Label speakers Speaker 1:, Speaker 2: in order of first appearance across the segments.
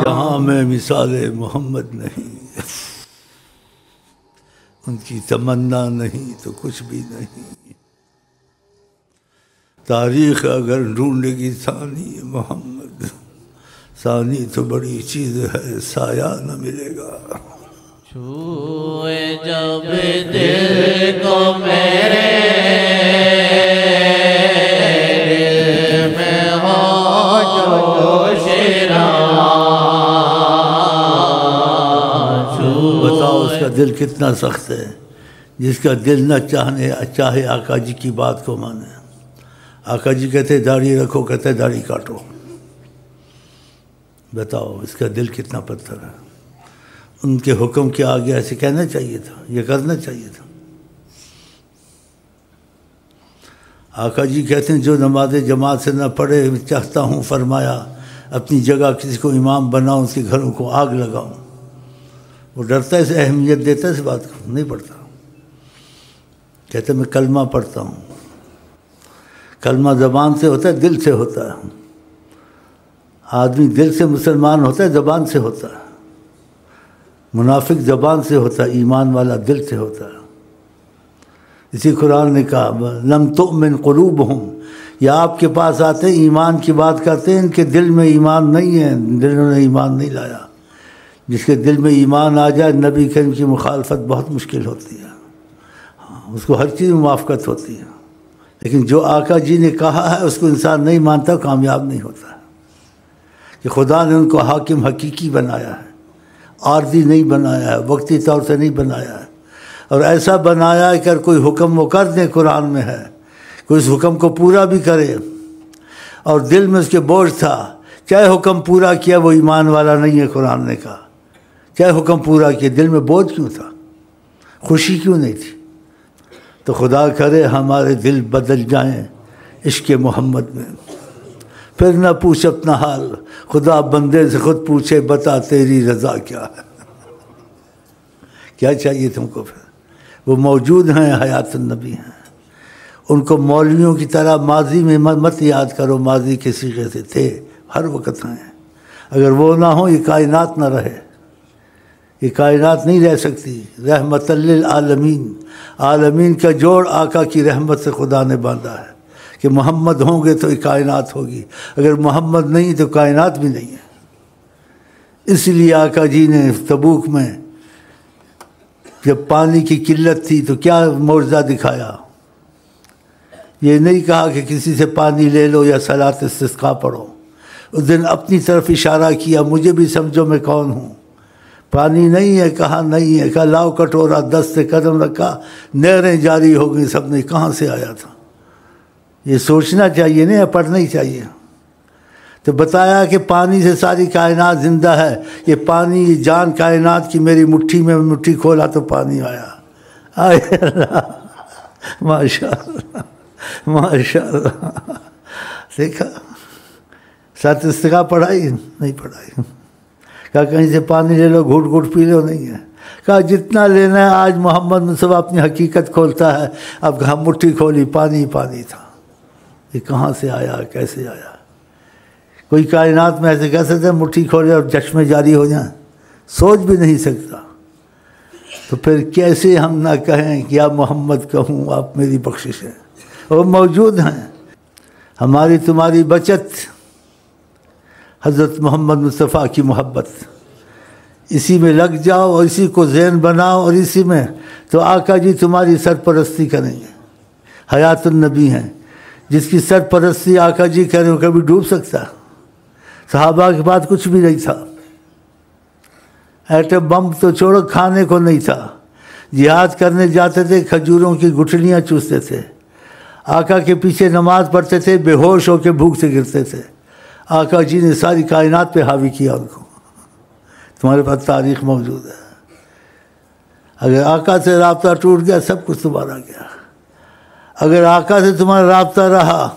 Speaker 1: جہاں میں مثال محمد نہیں، ان کی تمنا نہیں تو کچھ بھی نہیں۔ تاریخ اگر ڈھونڈے گی ثانی محمد، ثانی تو بڑی چیز ہے، سایہ نہ ملے گا۔
Speaker 2: چھوئے جب دل کو میرے، دل میں ہو جوش
Speaker 1: بتاؤ اس کا دل کتنا سخت ہے، جس کا دل نہ چاہے آقا جی کی بات کو مانے۔ آقا جی کہتے داڑھی رکھو، کہتے داڑھی کاٹو۔ بتاؤ اس کا دل کتنا پتھر ہے۔ ان کے حکم کے آگے ایسے کہنا چاہیے تھا، یہ کرنا چاہیے تھا۔ آقا جی کہتے ہیں جو نماز جماعت سے نہ پڑھے، چاہتا ہوں فرمایا اپنی جگہ کسی کو امام بناؤں، اس کے گھروں کو آگ لگاؤں۔ وہ ڈرتا ہے، اسے اہمیت دیتا ہے اس بات کو، نہیں پڑھتا۔ کہتے میں کلمہ پڑھتا ہوں۔ کلمہ زبان سے ہوتا ہے، دل سے ہوتا ہے۔ آدمی دل سے مسلمان ہوتا ہے، زبان سے ہوتا ہے۔ منافق زبان سے ہوتا ہے، ایمان والا دل سے ہوتا ہے۔ اسی قرآن نے کہا لم تؤمن قلوبہم، یا آپ کے پاس آتے ہیں ایمان کی بات کرتے ہیں، ان کے دل میں ایمان نہیں ہے، دلوں نے ایمان نہیں لایا۔ جس کے دل میں ایمان آ جائے، نبی کریم کی مخالفت بہت مشکل ہوتی ہے، اس کو ہر چیز میں موافقت ہوتی ہے۔ لیکن جو آقا جی نے کہا ہے اس کو انسان نہیں مانتا، کامیاب نہیں ہوتا ہے۔ کہ خدا نے ان کو حاکم حقیقی بنایا ہے، عارضی نہیں بنایا ہے، وقتی طور سے نہیں بنایا ہے، اور ایسا بنایا ہے کہ اگر کوئی حکم وہ کر دے، قرآن میں ہے، کوئی اس حکم کو پورا بھی کرے اور دل میں اس کے بوجھ تھا، چاہے حکم پورا کیا وہ ایمان والا نہیں ہے، قرآن نے کہا چاہے حکم پورا کیا، دل میں بوجھ کیوں تھا، خوشی کیوں نہیں تھی؟ تو خدا کرے ہمارے دل بدل جائیں عشق محمد میں، پھر نہ پوچھ اپنا حال، خدا بندے سے خود پوچھے بتا تیری رضا کیا ہے۔ کیا چاہیے تم کو؟ پھر وہ موجود ہیں، حیات النبی ہیں، ان کو مولویوں کی طرح ماضی میں مت یاد کرو، ماضی کے صیغے سے تھے، ہر وقت ہیں۔ اگر وہ نہ ہوں یہ کائنات نہ رہے، یہ کائنات نہیں رہ سکتی۔ رحمت للعالمین، عالمین کا جوڑ آقا کی رحمت سے خدا نے باندھا ہے کہ محمد ہوں گے تو یہ کائنات ہوگی، اگر محمد نہیں تو کائنات بھی نہیں ہے۔ اس لیے آقا جی نے تبوک میں جب پانی کی قلت تھی تو کیا معجزہ دکھایا؟ یہ نہیں کہا کہ کسی سے پانی لے لو یا صلاۃ استسقاء پڑھو، اس دن اپنی طرف اشارہ کیا، مجھے بھی سمجھو میں کون ہوں۔ پانی نہیں ہے، کہا نہیں ہے، کہا لاؤ کٹورا، دست سے قدم رکھا، نہریں جاری ہو گئی، سب نے کہاں سے آیا تھا؟ یہ سوچنا چاہیے نا، یا پڑھنا ہی چاہیے؟ تو بتایا کہ پانی سے ساری کائنات زندہ ہے، یہ پانی، یہ جان کائنات کی میری مٹھی میں، مٹھی کھولا تو پانی آیا۔ آئے اللہ، ماشاء اللہ ماشاء اللہ۔ دیکھا، ساتھ استقاء پڑھائی نہیں پڑھائی، کہا کہیں سے پانی لے لو، گھوٹ گھوٹ پی لو، نہیں ہے۔ کہا جتنا لینا ہے، آج محمد مصطفیٰ اپنی حقیقت کھولتا ہے، اب ہم مٹھی کھولی، پانی ہی پانی تھا۔ یہ کہاں سے آیا، کیسے آیا؟ کوئی کائنات میں ایسے کہہ سکتے ہیں مٹھی کھولے اور چشمے جاری ہو جائیں؟ سوچ بھی نہیں سکتا۔ تو پھر کیسے ہم نہ کہیں کہ یا محمد کہوں آپ میری بخشش ہے؟ وہ موجود ہیں۔ ہماری تمہاری بچت حضرت محمد مصطفیٰ کی محبت، اسی میں لگ جاؤ اور اسی کو ذہن بناؤ، اور اسی میں تو آقا جی تمہاری سرپرستی کریں گے۔ حیات النبی ہیں، جس کی سرپرستی آقا جی کریں وہ کبھی ڈوب سکتا؟ صحابہ کے بعد کچھ بھی نہیں تھا، ایٹم بم تو چھوڑو، کھانے کو نہیں تھا، جہاد کرنے جاتے تھے کھجوروں کی گٹھلیاں چوستے تھے، آقا کے پیچھے نماز پڑھتے تھے، بے ہوش ہو کے بھوک سے گرتے تھے۔ آقا جی نے ساری کائنات پہ حاوی کیا ان کو۔ تمہارے پاس تاریخ موجود ہے۔ اگر آقا سے رابطہ ٹوٹ گیا، سب کچھ تمہارا گیا۔ اگر آقا سے تمہارا رابطہ رہا،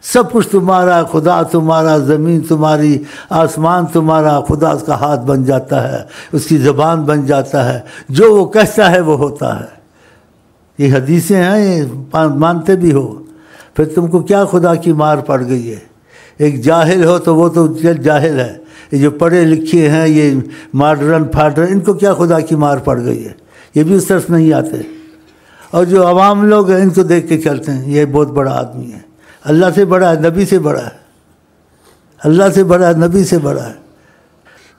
Speaker 1: سب کچھ تمہارا، خدا تمہارا، زمین تمہاری، آسمان تمہارا، خدا اس کا ہاتھ بن جاتا ہے، اس کی زبان بن جاتا ہے، جو وہ کہتا ہے وہ ہوتا ہے۔ یہ حدیثیں ہیں، یہ مانتے بھی ہو، پھر تم کو کیا خدا کی مار پڑ گئی ہے؟ ایک جاہل ہو تو وہ تو جاہل ہے، یہ جو پڑھے لکھے ہیں یہ ماڈرن فاڈرن، ان کو کیا خدا کی مار پڑ گئی ہے، یہ بھی اس طرف نہیں آتے. اور جو عوام لوگ ہیں ان کو دیکھ کے چلتے ہیں یہ بہت بڑا آدمی ہے، اللہ سے بڑا ہے، نبی سے بڑا ہے، اللہ سے بڑا ہے، نبی سے بڑا ہے.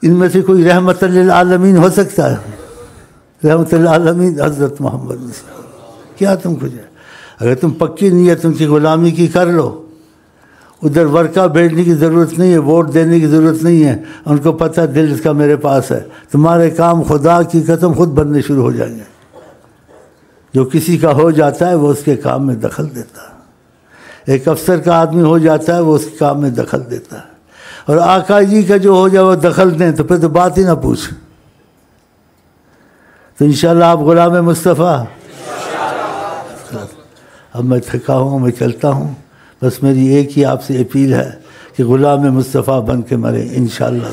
Speaker 1: ان میں سے کوئی رحمت للعالمین ہو سکتا ہے؟ رحمت للعالمین حضرت محمد صلی اللہ علیہ وسلم. کیا تم کچھ ہے؟ اگر تم پکی نیت ان کی غلامی کی کر لو، ادھر ورقہ بھیجنے کی ضرورت نہیں ہے، ووٹ دینے کی ضرورت نہیں ہے، ان کو پتہ دل اس کا میرے پاس ہے، تمہارے کام خدا کی قسم خود بننے شروع ہو جائیں گے. جو کسی کا ہو جاتا ہے وہ اس کے کام میں دخل دیتا ہے. ایک افسر کا آدمی ہو جاتا ہے وہ اس کے کام میں دخل دیتا ہے. اور آقا جی کا جو ہو جائے وہ دخل دیں تو پھر تو بات ہی نہ پوچھ. تو انشاءاللہ آپ غلام مصطفیٰ. اب میں تھکا ہوں، میں چلتا ہوں. بس میری ایک ہی آپ سے اپیل ہے کہ غلام مصطفیٰ بن کے مرے انشاءاللہ.